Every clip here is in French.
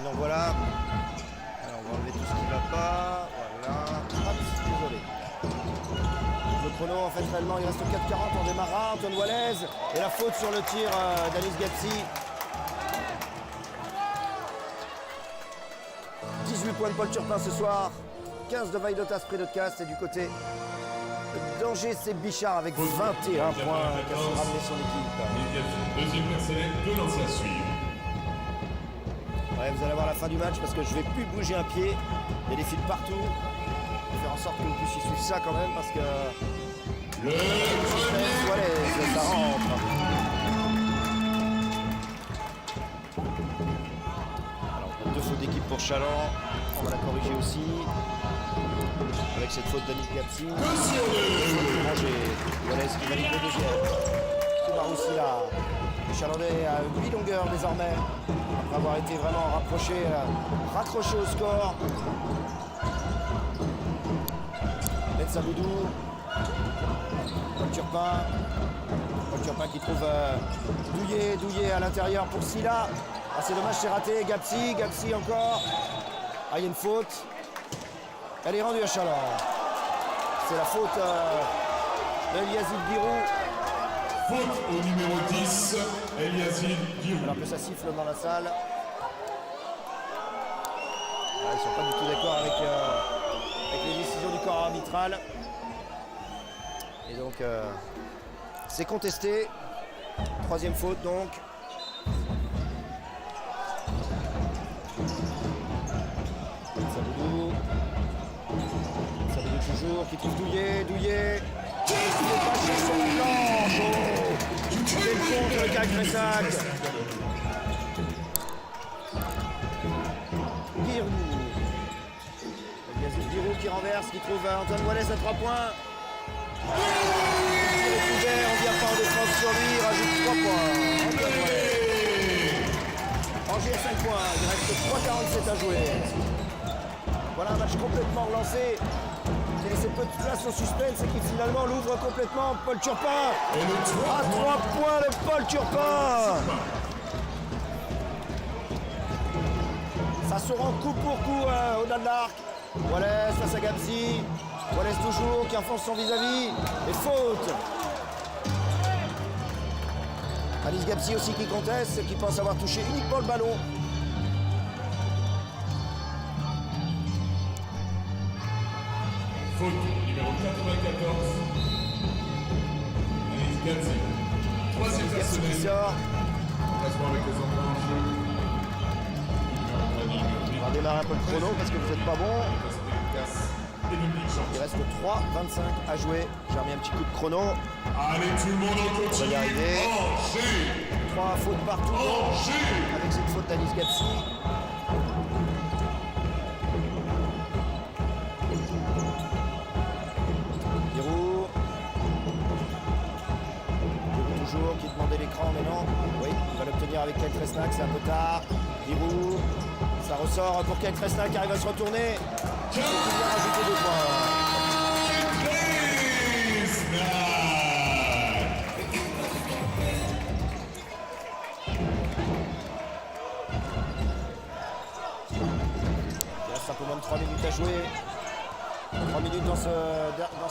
non, voilà. Alors, on va enlever tout ce qui ne va pas. Voilà. Hop, désolé. Le chrono, en fait, réellement, il reste 4,40. On démarrera. Antoine Wallez. Et la faute sur le tir d'Alice Gapsi. 18 points de Paul Turpin ce soir. 15 de Vaidotas Predotkas. Et du côté d'Angers, c'est Bichard avec 21 points qui a su ramener son équipe. Deuxième personnel de lancer à suivre. Ouais, vous allez voir la fin du match parce que je vais plus bouger un pied. Il y a des fils partout. Je vais faire en sorte que vous puissiez suivre ça quand même parce que Le premier Wallez, ça rentre. Alors, on a 2 fautes d'équipe pour Chaland. On va la corriger aussi. Avec cette faute d'Anis Gapsi. Wallez qui valide le deuxième. Tout là. Les Chalandais à 8 longueurs désormais. Après avoir été vraiment raccroché au score. Metsa Boudou. Paul Turpin qui trouve Douillet à l'intérieur pour Silla. Ah, c'est dommage, c'est raté. Gapsi encore. Ah, il y a une faute. Elle est rendue à Chaland. C'est la faute de Yazid Birou. faute au numéro 10, Eliazid Giroud. Alors que ça siffle dans la salle. Ah, ils ne sont pas du tout d'accord avec les décisions du corps arbitral. Et donc, c'est contesté. 3e faute donc. Saboudou toujours, qui trouve Douillet. Qui ne pas chercher son planche. Quel contre le Cac Cressac. Giroud qui renverse, qui trouve Antoine Wallez à 3 points. Il est couvert, on vient pas en défense sur lui, il rajoute 3 points. Antoine Wallez. Angers 5 points, il reste 3,47 à jouer. Voilà un match complètement relancé. Qui a laissé peu de place au suspense et qui finalement l'ouvre complètement. Paul Turpin. À 3 points de Paul Turpin. Ça se rend coup pour coup au-delà de l'arc. Wallez face à Gapsi. Wallez toujours qui enfonce son vis-à-vis. Et faute. Alice Gapsi aussi qui conteste, qui pense avoir touché uniquement le ballon. Faute numéro 94. Alice Gapsi. Troisième Gapsi qui personnel. sort. Placement avec les enfants en jeu. On va démarrer un peu le chrono parce que vous n'êtes pas bon. Il reste 3,25 à jouer. J'ai remis un petit coup de chrono. Allez, tout le monde en continue. On va y arriver. Angers. 3 fautes partout. Angers. Avec cette faute d'Alice Gapsi. Giroud. Toujours qui demandait l'écran, mais non. Oui, il va l'obtenir avec Kyle Tresnack, c'est un peu tard. Giroud. Ça ressort pour Kyle Tresnack qui arrive à se retourner. Il vient rajouter 2 points. Il reste un peu moins de 3 minutes à jouer. 3 minutes dans ce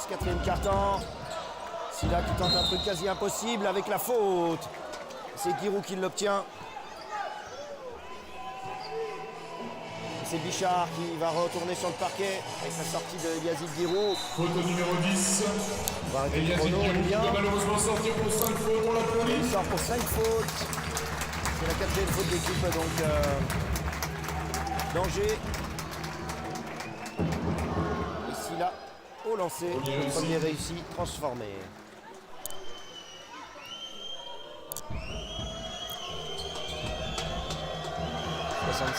4e quart-temps. Silla qui tente un truc quasi impossible avec la faute. C'est Giroud qui l'obtient. C'est Bichard qui va retourner sur le parquet avec sa sortie de Yazid Giroud. Faute au numéro 10. On va arrêter le Eliazid chrono, on est Giroud bien. doit malheureusement sortir pour 5 fautes, on l'applaudit. Il sort pour 5 fautes. C'est la 4e faute d'équipe donc d'Angers. Ici là, au lancer, le premier réussi, transformé.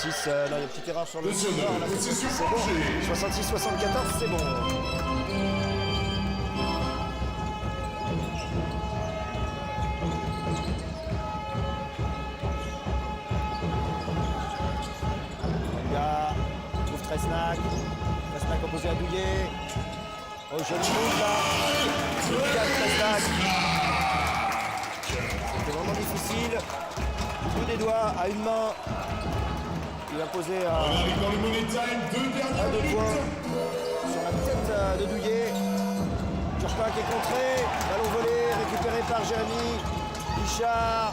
Non, il y a une petite erreur sur le Monsieur score, là, c'est sur c'est bon. Angers. 66-74, c'est bon. Manga trouve Tresnack. Tresnack opposé à Douillet. Oh, joli move là. Tresnack. C'était vraiment difficile. Du bout des doigts, à une main. qui va poser On arrive dans le money time, 2 dernières deux minutes. points sur la tête de Douillet. Turpin qui est contré, ballon volé, récupéré par Jérémy. Bichard,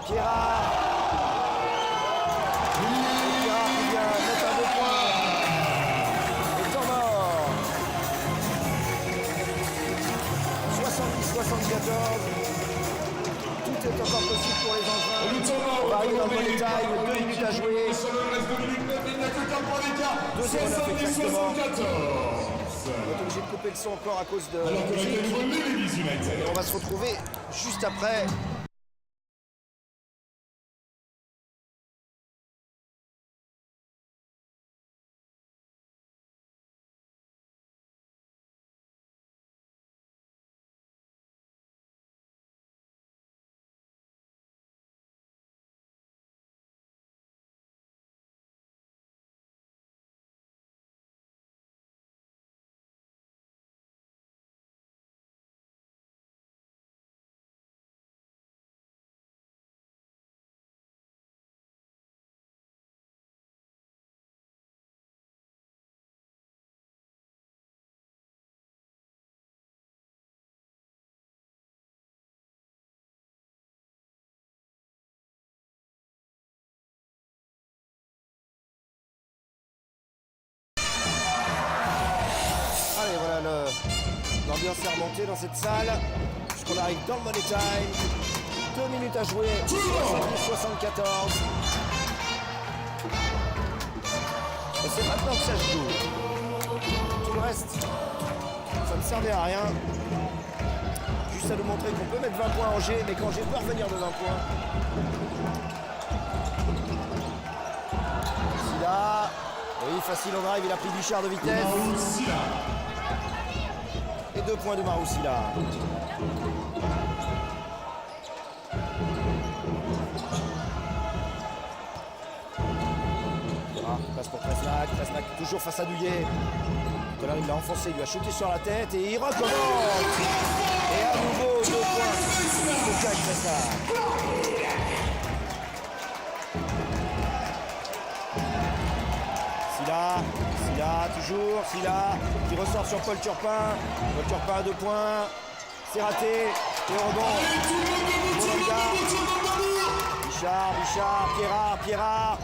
Pierrard. Pierrard qui vient mettre un 2 points. Et temps mort. 70-74. Tout est encore possible pour les Angevins. Le temps mort, On va arriver dans le money time, 2 l'équipe minutes à jouer. sur le reste de minute, il n'y a que 4 points d'écart. 70-74. On est obligé de couper le son encore à cause de Alors la que la musique. gagne Leeds United. Et on va se retrouver juste après. Allez, voilà, l'ambiance est remontée dans cette salle. Puisqu'on arrive dans le money time. 2 minutes à jouer. 70-74. Et c'est maintenant que ça se joue. Tout le reste, ça ne servait à rien. Juste à nous montrer qu'on peut mettre 20 points à Angers, mais qu'Angers peut revenir de 20 points. Silla. Oui, facile au drive, il a pris Bichard de vitesse. Maroussila. Et 2 points de Maroussila. Passe pour Presnac. Presnac toujours face à Douillet. Tout à l'heure, il l'a enfoncé, il lui a shooté sur la tête et il recommence. Et à nouveau 2 points de Jack Presnac. Silla, toujours, Silla, qui ressort sur Paul Turpin. Paul Turpin à 2 points. C'est raté. Et on rebond. Bichard, Pierrard.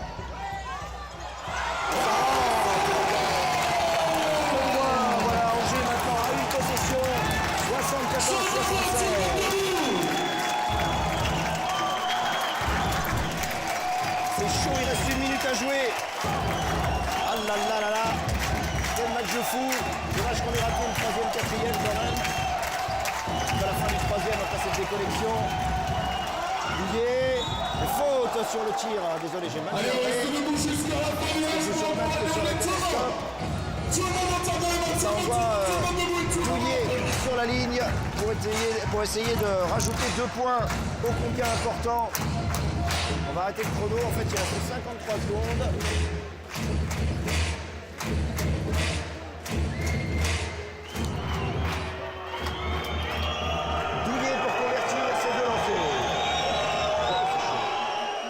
Voilà, Angers maintenant a une possession. 74-76. C'est chaud, il reste 1 minute à jouer. Ah là là. Quel match de fou. Dommage qu'on ait raté une 3e, 4e quand même. À la fin du 3e, après cette déconnexion. Douillet. Faute sur le tir. Désolé, j'ai mal Allez, on reste fait. debout jusqu'à la fin. Il reste Sur le match que sur la télescope. Tout le monde entend dans les matchs. Ça envoie Tout le monde debout. Douillet sur la ligne pour essayer de rajouter 2 points ô combien important. On va arrêter le chrono, en fait il reste 53 secondes. Douillet pour convertir ses 2 lancers.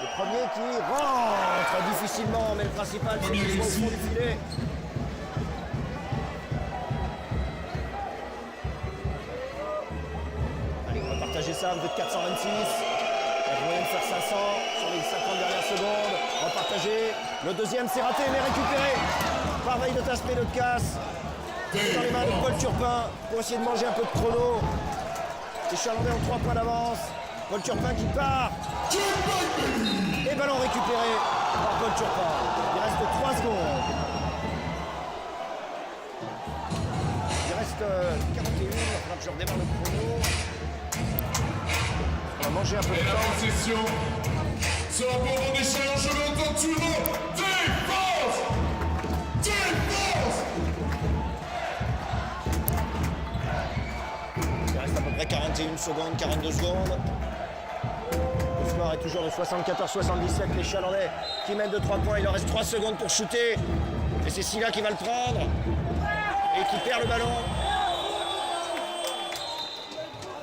Le premier qui rentre difficilement, mais le principal c'est qu'il est au fond du filet. Allez, on va partager ça, vous êtes 426. Il y a moyen de faire 500 sur les 50 dernières secondes. On va partager. Le deuxième, c'est raté, mais récupéré par Veille de Taspé de casse. Dans les mains de Paul Turpin pour essayer de manger un peu de chrono. Les Chalandais ont 3 points d'avance. Paul Turpin qui part. Et ballon récupéré par Paul Turpin. Il reste 3 secondes. Il reste 41. Il va falloir que je redémarre le chrono. On va manger un peu de Et la temps. possession sera pour des challenges de Touro. Défense. Il reste à peu près 41 secondes, 42 secondes. Le score est toujours de 74-77. Les Chalandais qui mènent de 3 points. Il leur reste 3 secondes pour shooter. Et c'est Silla qui va le prendre. Et qui perd le ballon.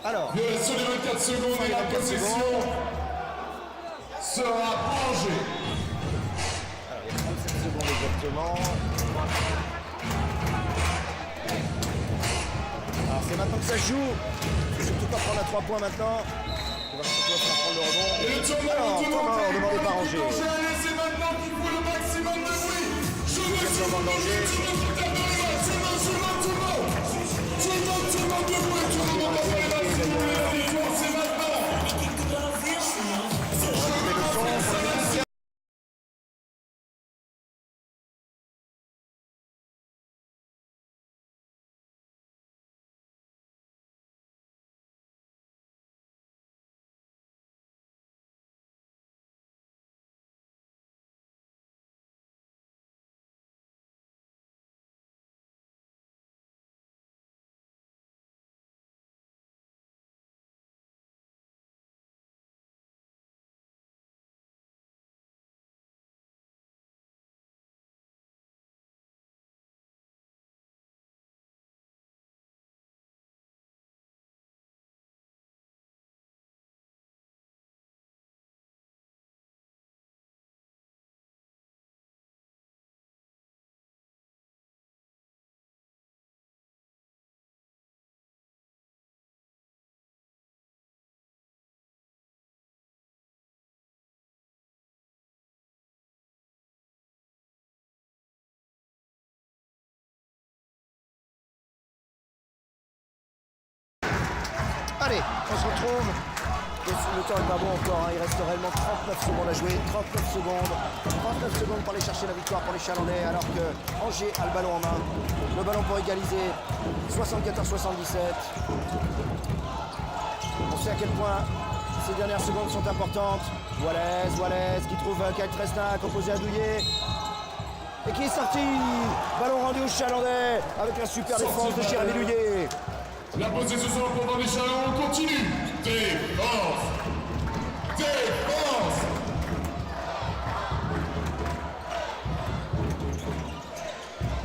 Alors, Il reste sur les 24 secondes et la 24 possession secondes. sera Angers. Alors, il y a secondes exactement. Alors c'est maintenant que ça se joue. Il faut surtout pas prendre à 3 points maintenant. Il va surtout faire prendre le rebond. Et le Alors, temps mort demandé par Angers. Allez, c'est maintenant qu'il faut le maximum de bruit. Je veux Deuxième temps en danger. tout le monde de bruit. Tout le monde de bruit. Tout le monde va faire les maximum de la victoire. C'est maintenant. Allez, on se retrouve. Le temps est pas bon encore, hein. Il reste réellement 39 secondes à jouer. 39 secondes. 39 secondes pour aller chercher la victoire pour les Chalandais, alors que Angers a le ballon en main. Le ballon pour égaliser. 74-77. On sait à quel point ces dernières secondes sont importantes. Wallace qui trouve Kyle Tresnac opposé à Douillet. Et qui est sorti. Ballon rendu aux Chalandais avec la super défense de Jérémy Douillet. La possession pour les Chalandais, on continue. Défense. Défense.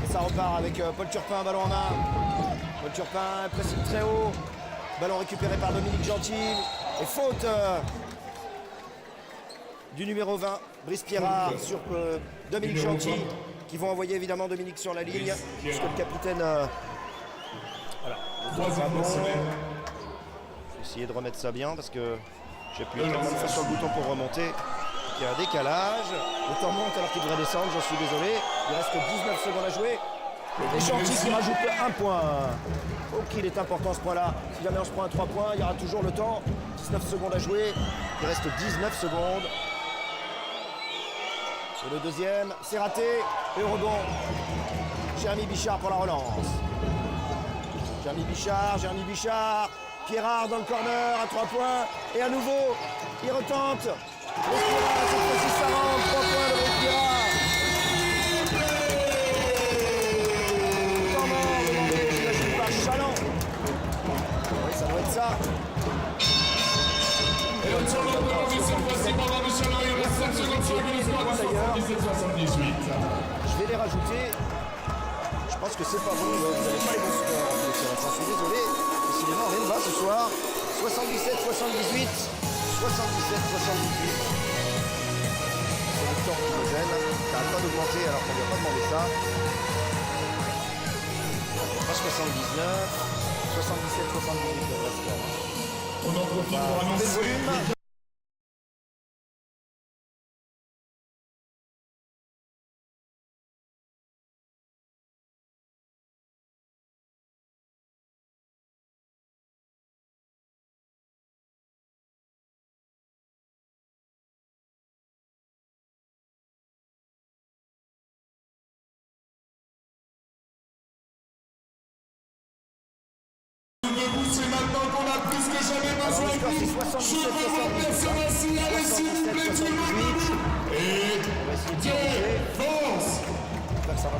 Et ça repart avec Paul Turpin, ballon en main. Paul Turpin précise très haut. Ballon récupéré par Dominique Gentil. Et faute du numéro 20, Brice Pierrard, sur Dominique Gentil, qui vont envoyer évidemment Dominique sur la ligne, puisque le capitaine... Je vais essayer de remettre ça bien parce que j'ai appuyé tellement de fois sur le bouton pour remonter. Il y a un décalage. Le temps monte alors qu'il devrait descendre, j'en suis désolé. Il reste 19 secondes à jouer. Et Gentil qui rajoute un point. Oh, qu'il est important ce point-là. Si jamais on se prend un 3 points, il y aura toujours le temps. 19 secondes à jouer. Il reste 19 secondes. Et le deuxième, c'est raté. Et au rebond, Jérémy Bichard pour la relance. Jérémy Bichard, Pierrard dans le corner à 3 points, et à nouveau, il retente. Et Pierrard, cette fois-ci ça rentre, 3 points de Pierrard. Temps mort demandé, j'imagine par Chaland. Oui, ça doit être ça. Et le tournoi de la cette fois-ci pendant le Chaland, il reste 7 secondes sur le score de 77-78. Je vais les rajouter. Je pense que c'est pas bon, vous n'avez pas les bons scores. J'en suis désolé, décidément on est bas ce soir. 77-78, 77-78. C'est le temps qui me gêne, ça n'arrête pas d'augmenter alors qu'on ne lui a pas demandé ça. Pas 79, 77-78 le score. On en profite pour annoncer le volume. C'est maintenant qu'on a plus que jamais besoin de vous. Je veux vous placer ainsi. Allez, s'il vous plaît, tout le monde. Et défense.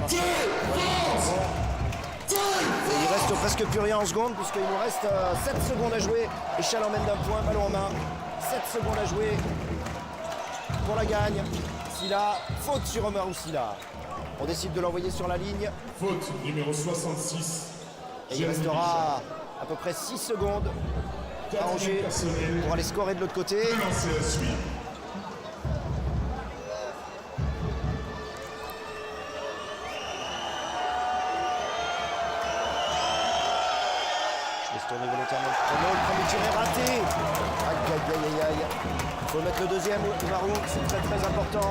Défense. Et il reste presque plus rien en seconde puisqu'il nous reste 7 secondes à jouer. Et Chaland mène d'un point, ballon en main. 7 secondes à jouer pour la gagne. Silla, faute sur Omer Oussila. On décide de l'envoyer sur la ligne. Faute numéro 66. Et il restera à peu près 6 secondes à Angers pour aller scorer de l'autre côté. Renaud, le premier tir est raté. Aïe, aïe, aïe, aïe, aïe. Il faut mettre le deuxième, Oumarou, c'est très très important.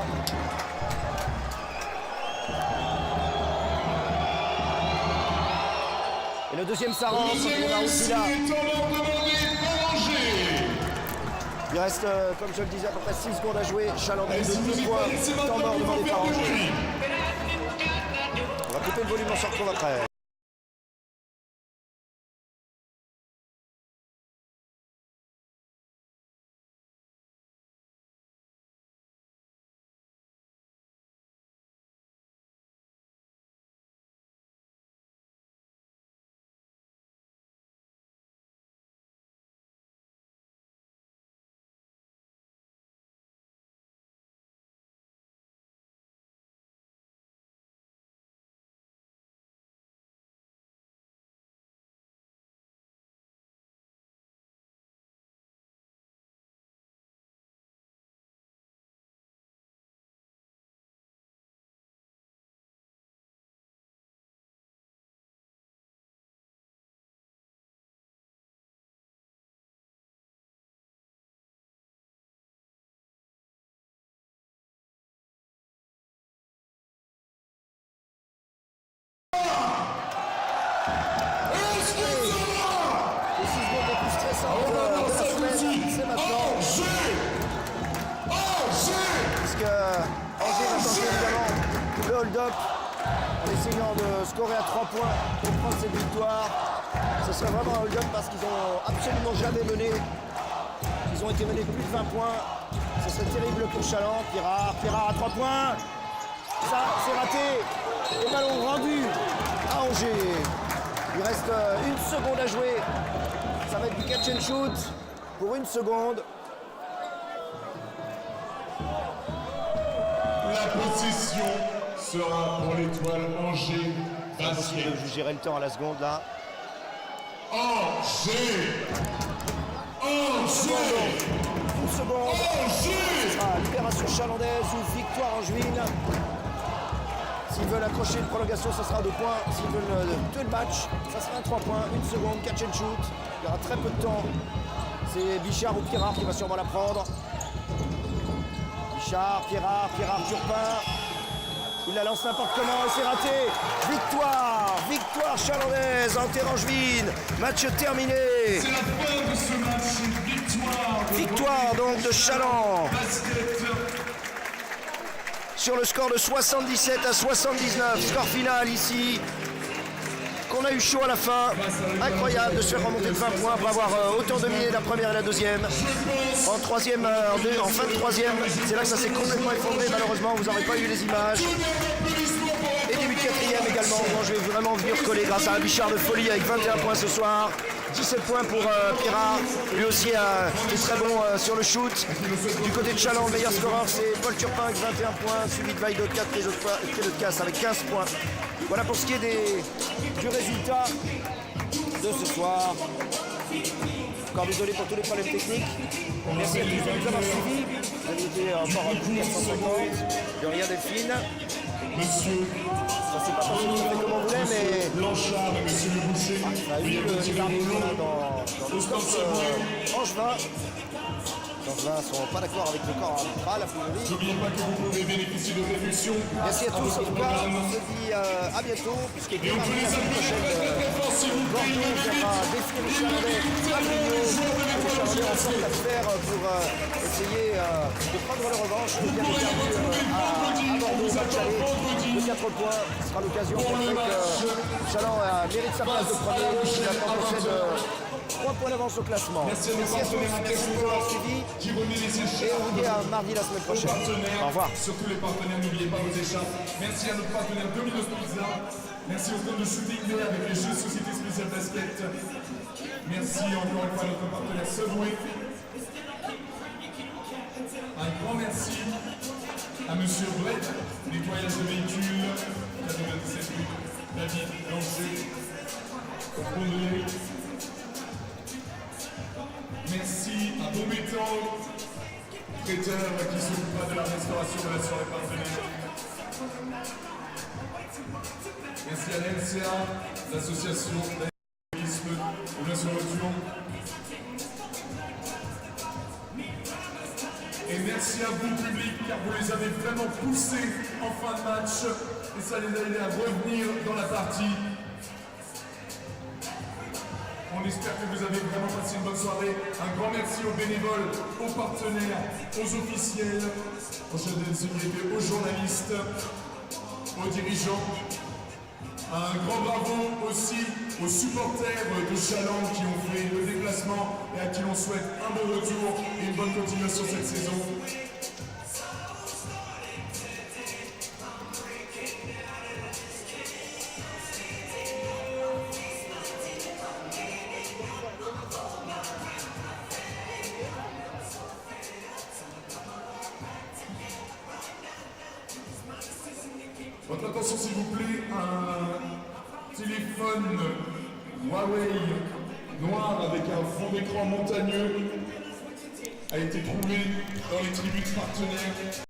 Et le deuxième, ça rentre. Oumarou, c'est là. Il reste, comme je le disais, à peu près 6 secondes à jouer. Chalandais de 2 points, temps mort demandé par Angers. On va couper le volume, on se retrouve après. Hold-up en essayant de scorer à 3 points pour prendre cette victoire. Ce serait vraiment un hold-up parce qu'ils n'ont absolument jamais mené. Ils ont été menés de plus de 20 points. Ce serait terrible pour Chaland. Pierrard à 3 points. Ça, c'est raté. Et ballon rendu à Angers. Il reste 1 seconde à jouer. Ça va être du catch and shoot pour 1 seconde. La possession sera pour l'étoile Angers Basket. Je gérer le temps à la seconde là. Angers. 1 seconde. Ce sera libération chalandaise ou victoire angevine. S'ils veulent accrocher une prolongation, ça sera 2 points. S'ils veulent tuer le match, ça sera un 3 points. 1 seconde, catch and shoot. Il y aura très peu de temps. C'est Bichard ou Pierrard qui va sûrement la prendre. Bichard, Pierrard, Turpin. Il la lance n'importe comment et c'est raté. Victoire chalandaise en terre angevine. Match terminé. C'est la fin de ce match. Victoire donc de Chaland. Sur le score de 77 à 79. Score final ici. Qu'on a eu chaud à la fin. Incroyable de se faire remonter de 20 points pour avoir autant dominé la première et la deuxième. En troisième, en fin de troisième, c'est là que ça s'est complètement effondré. Malheureusement, vous n'aurez pas eu les images. Et début de quatrième également. Bon, je vais vraiment venir coller grâce à un Bichard de folie avec 21 points ce soir. 17 points pour Pierrard. Lui aussi est très bon sur le shoot. Du côté de Chaland, le meilleur scoreur, c'est Paul Turpin avec 21 points, suivi de Vaïdo 4 et de Casse avec 15 points. Voilà pour ce qui est du résultat de ce soir. Encore désolé pour tous les problèmes techniques. Merci à tous de nous avoir suivis. Vous avez été encore plus de 450. De rien Delphine. Monsieur. Ça s'est pas passé tout à fait comme on voulait, mais Blanchard et monsieur Le Boucher. on a eu les arbitres dans le stop angevin. Les angevins ne sont pas d'accord avec le corps arbitral, a priori. N'oubliez pas que vous pouvez bénéficier de réductions. Merci à tous, en tout cas, on se dit à bientôt, puisqu'il y a la semaine prochaine, Bordeaux viendra défier les Chalandais à Grigno. Les Chalandais en sortent à faire pour essayer de prendre leur revanche. Ils viennent de perdu à Bordeaux, match aller de 4 points. Ce sera l'occasion pour montrer que Chaland mérite sa place de premier. Il attend possède 3 points d'avance au classement. Merci à tous, merci de nous avoir suivis. Et on vous dit à mardi la semaine prochaine. Au revoir. Surtout les partenaires, n'oubliez pas vos écharpes. Merci à notre partenaire Domino's Pizza. Merci au club de shooting avec les jeux Société Spéciale Basket. Merci encore une fois à notre partenaire Subway. Un grand merci à Monsieur Brett, nettoyage de véhicules, 97 rue David Langer, au Pondé. Merci à Bombétan, traiteur qui s'occupera de la restauration de la soirée partenaire. Merci à l'NCA, l'association d'aéroportisme, où nous se retrouvons. merci à vous, public, car vous les avez vraiment poussés en fin de match et ça les a aidés à revenir dans la partie. On espère que vous avez vraiment passé une bonne soirée. Un grand merci aux bénévoles, aux partenaires, aux officiels, aux chefs de sécurité, aux journalistes, aux dirigeants. Un grand bravo aussi aux supporters de Chaland qui ont fait le déplacement et à qui l'on souhaite un bon retour et une bonne continuation cette saison. Votre attention s'il vous plaît, un téléphone Huawei noir avec un fond d'écran montagneux a été trouvé dans les tribunes partenaires.